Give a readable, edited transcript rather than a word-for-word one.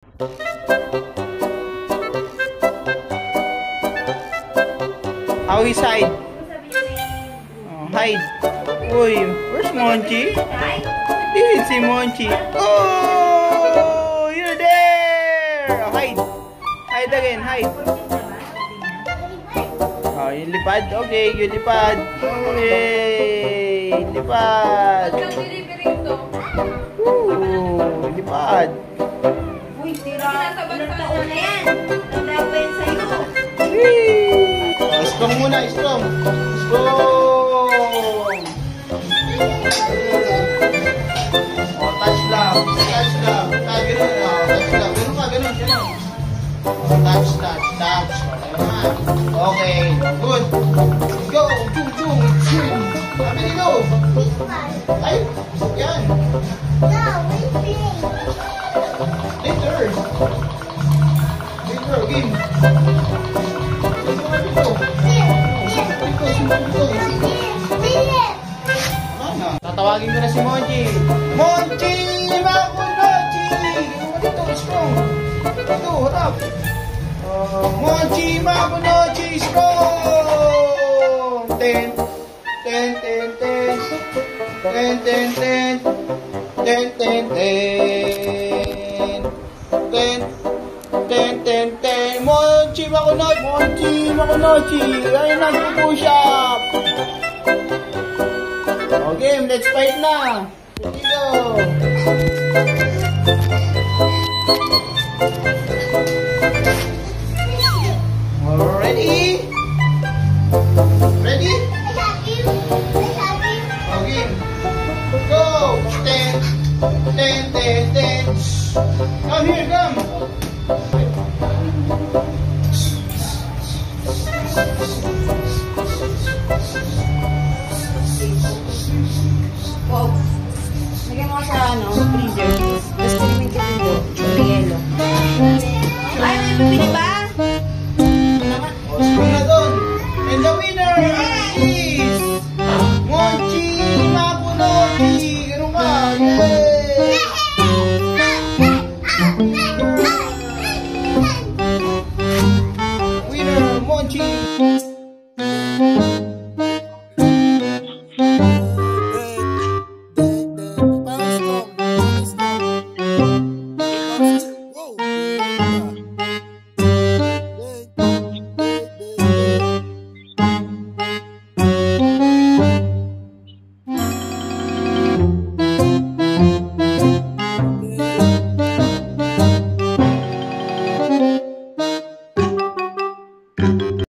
How is hide? Oh, hide. Uy, where's Monchi? Didn't see Monchi. Oh, you're there. Oh, hide. Hide again, hide. Oh, yung lipad. Okay, yung lipad. Okay, lipad. Lipad. Uy, tira. Ilang taon na yan. Tanda ko yan sa'yo. Strong muna, strong. Strong. Oh, touch lang. Touch lang. Ganun. Oh, touch lang. Ganun ka, ganun. Oh, touch, touch, touch. Okay, good. Go. Boom. Sabi ni go. Ay, yan. Later, game. Tatawagin ko na si Monchi. Monchi! Makunochi! Dito, strong. Dito, harap. Monchi! Makunochi! Strong! Ten. Monchi! Makunochi! Ayun ang push up! Okay, let's fight na! Dito! Ready? Ready? Okay. Go! Ten. Come here, come! Wow. Lagyan mo sa freezer. Tapos pilimin ka dito. May yelo. Ay, may pipili ba? Strong na doon. And the winner is Monchi Makunochi. Ganun ka. Winner, Monchi.